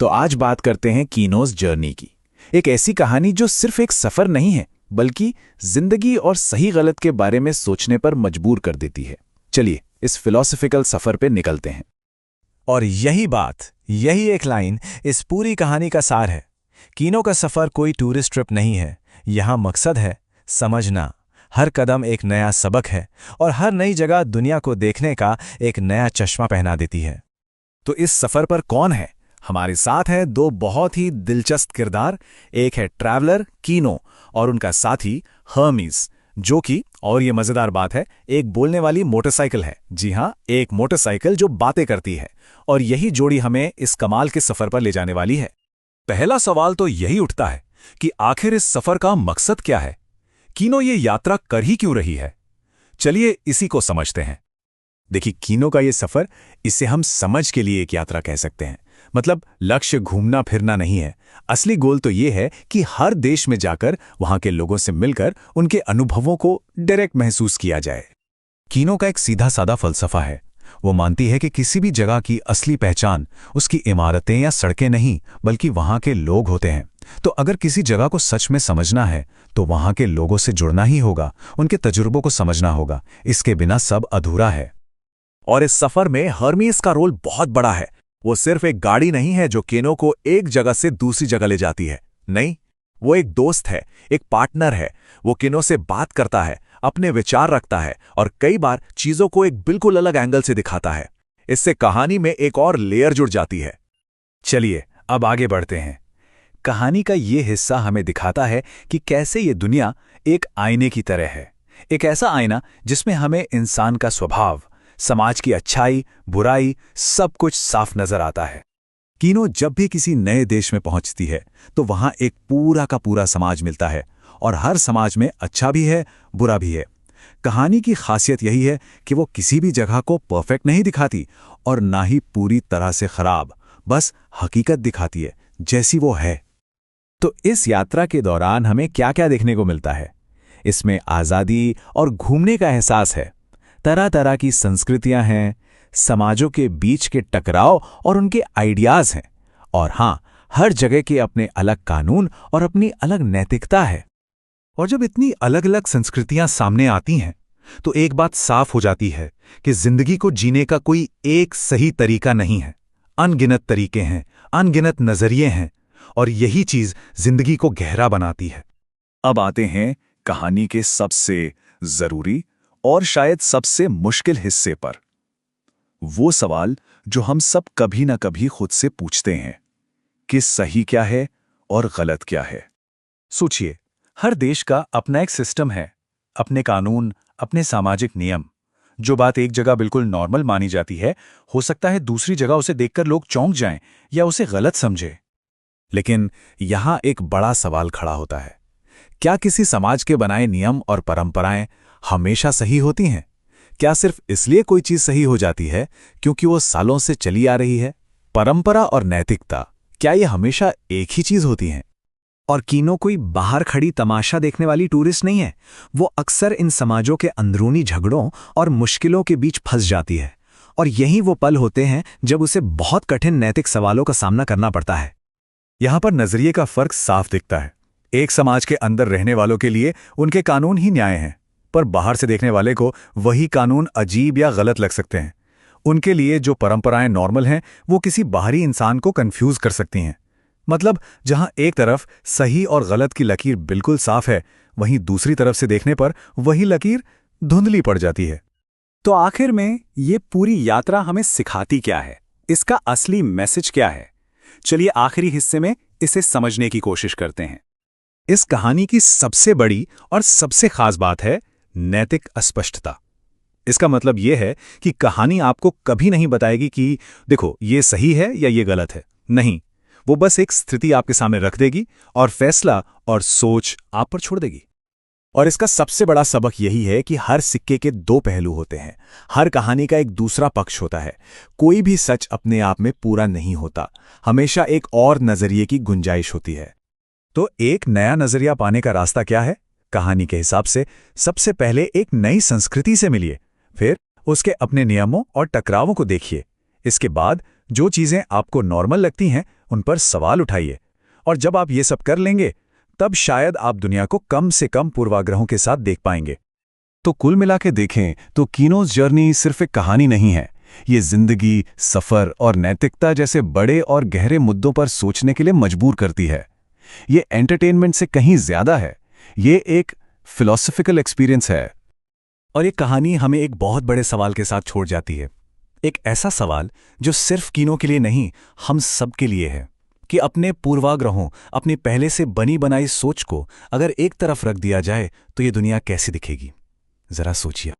तो आज बात करते हैं कीनो's जर्नी की। एक ऐसी कहानी जो सिर्फ एक सफर नहीं है, बल्कि जिंदगी और सही गलत के बारे में सोचने पर मजबूर कर देती है। चलिए इस फिलॉसफिकल सफर पे निकलते हैं। और यही एक लाइन इस पूरी कहानी का सार है। कीनो का सफर कोई टूरिस्ट ट्रिप नहीं है। यहाँ मकसद है समझना। हर कदम एक नया सबक है और हर नई जगह दुनिया को देखने का एक नया चश्मा पहना देती है। तो इस सफर पर कौन है? हमारे साथ हैं दो बहुत ही दिलचस्प किरदार। एक है ट्रैवलर कीनो और उनका साथी हर्मीज, जो कि, और ये मजेदार बात है, एक बोलने वाली मोटरसाइकिल है। जी हाँ, एक मोटरसाइकिल जो बातें करती है। और यही जोड़ी हमें इस कमाल के सफर पर ले जाने वाली है। पहला सवाल तो यही उठता है कि आखिर इस सफर का मकसद क्या है? कीनो ये यात्रा कर ही क्यों रही है? चलिए इसी को समझते हैं। देखिए, कीनो का ये सफर, इसे हम समझ के लिए एक यात्रा कह सकते हैं। मतलब लक्ष्य घूमना फिरना नहीं है। असली गोल तो ये है कि हर देश में जाकर वहां के लोगों से मिलकर उनके अनुभवों को डायरेक्ट महसूस किया जाए। कीनो का एक सीधा सादा फलसफा है। वो मानती है कि किसी भी जगह की असली पहचान उसकी इमारतें या सड़कें नहीं, बल्कि वहां के लोग होते हैं। तो अगर किसी जगह को सच में समझना है तो वहां के लोगों से जुड़ना ही होगा, उनके तजुर्बों को समझना होगा। इसके बिना सब अधूरा है। और इस सफर में हर्मीज का रोल बहुत बड़ा है। वो सिर्फ एक गाड़ी नहीं है जो कीनो को एक जगह से दूसरी जगह ले जाती है। नहीं, वो एक दोस्त है, एक पार्टनर है। वो कीनो से बात करता है, अपने विचार रखता है और कई बार चीजों को एक बिल्कुल अलग एंगल से दिखाता है। इससे कहानी में एक और लेयर जुड़ जाती है। चलिए अब आगे बढ़ते हैं। कहानी का ये हिस्सा हमें दिखाता है कि कैसे ये दुनिया एक आईने की तरह है। एक ऐसा आईना जिसमें हमें इंसान का स्वभाव, समाज की अच्छाई, बुराई, सब कुछ साफ नजर आता है। कीनो जब भी किसी नए देश में पहुंचती है तो वहां एक पूरा का पूरा समाज मिलता है और हर समाज में अच्छा भी है, बुरा भी है। कहानी की खासियत यही है कि वो किसी भी जगह को परफेक्ट नहीं दिखाती और ना ही पूरी तरह से खराब, बस हकीकत दिखाती है जैसी वो है। तो इस यात्रा के दौरान हमें क्या क्या देखने को मिलता है? इसमें आज़ादी और घूमने का एहसास है। तरह तरह की संस्कृतियां हैं, समाजों के बीच के टकराव और उनके आइडियाज हैं। और हां, हर जगह के अपने अलग कानून और अपनी अलग नैतिकता है। और जब इतनी अलग अलग संस्कृतियां सामने आती हैं तो एक बात साफ हो जाती है कि जिंदगी को जीने का कोई एक सही तरीका नहीं है। अनगिनत तरीके हैं, अनगिनत नजरिए हैं, और यही चीज जिंदगी को गहरा बनाती है। अब आते हैं कहानी के सबसे जरूरी और शायद सबसे मुश्किल हिस्से पर। वो सवाल जो हम सब कभी ना कभी खुद से पूछते हैं कि सही क्या है और गलत क्या है। सोचिए, हर देश का अपना एक सिस्टम है, अपने कानून, अपने सामाजिक नियम। जो बात एक जगह बिल्कुल नॉर्मल मानी जाती है, हो सकता है दूसरी जगह उसे देखकर लोग चौंक जाएं या उसे गलत समझे। लेकिन यहां एक बड़ा सवाल खड़ा होता है। क्या किसी समाज के बनाए नियम और परंपराएं हमेशा सही होती हैं? क्या सिर्फ इसलिए कोई चीज सही हो जाती है क्योंकि वो सालों से चली आ रही है? परंपरा और नैतिकता, क्या ये हमेशा एक ही चीज होती हैं? और कीनो कोई बाहर खड़ी तमाशा देखने वाली टूरिस्ट नहीं है। वो अक्सर इन समाजों के अंदरूनी झगड़ों और मुश्किलों के बीच फंस जाती है। और यही वो पल होते हैं जब उसे बहुत कठिन नैतिक सवालों का सामना करना पड़ता है। यहां पर नजरिए का फर्क साफ दिखता है। एक समाज के अंदर रहने वालों के लिए उनके कानून ही न्याय हैं, पर बाहर से देखने वाले को वही कानून अजीब या गलत लग सकते हैं। उनके लिए जो परंपराएं नॉर्मल हैं, वो किसी बाहरी इंसान को कंफ्यूज कर सकती हैं। मतलब जहां एक तरफ सही और गलत की लकीर बिल्कुल साफ है, वहीं दूसरी तरफ से देखने पर वही लकीर धुंधली पड़ जाती है। तो आखिर में ये पूरी यात्रा हमें सिखाती क्या है? इसका असली मैसेज क्या है? चलिए आखिरी हिस्से में इसे समझने की कोशिश करते हैं। इस कहानी की सबसे बड़ी और सबसे खास बात है नैतिक अस्पष्टता। इसका मतलब यह है कि कहानी आपको कभी नहीं बताएगी कि देखो ये सही है या ये गलत है। नहीं, वो बस एक स्थिति आपके सामने रख देगी और फैसला और सोच आप पर छोड़ देगी। और इसका सबसे बड़ा सबक यही है कि हर सिक्के के दो पहलू होते हैं। हर कहानी का एक दूसरा पक्ष होता है। कोई भी सच अपने आप में पूरा नहीं होता। हमेशा एक और नजरिए की गुंजाइश होती है। तो एक नया नजरिया पाने का रास्ता क्या है? कहानी के हिसाब से सबसे पहले एक नई संस्कृति से मिलिए, फिर उसके अपने नियमों और टकरावों को देखिए। इसके बाद जो चीजें आपको नॉर्मल लगती हैं उन पर सवाल उठाइए, और जब आप ये सब कर लेंगे तब शायद आप दुनिया को कम से कम पूर्वाग्रहों के साथ देख पाएंगे। तो कुल मिला के देखें तो कीनो's जर्नी सिर्फ एक कहानी नहीं है, ये जिंदगी, सफर और नैतिकता जैसे बड़े और गहरे मुद्दों पर सोचने के लिए मजबूर करती है। ये एंटरटेनमेंट से कहीं ज्यादा है, ये एक फिलॉसफिकल एक्सपीरियंस है। और ये कहानी हमें एक बहुत बड़े सवाल के साथ छोड़ जाती है, एक ऐसा सवाल जो सिर्फ कीनो के लिए नहीं, हम सब के लिए है, कि अपने पूर्वाग्रहों, अपनी पहले से बनी बनाई सोच को अगर एक तरफ रख दिया जाए तो ये दुनिया कैसी दिखेगी। जरा सोचिए।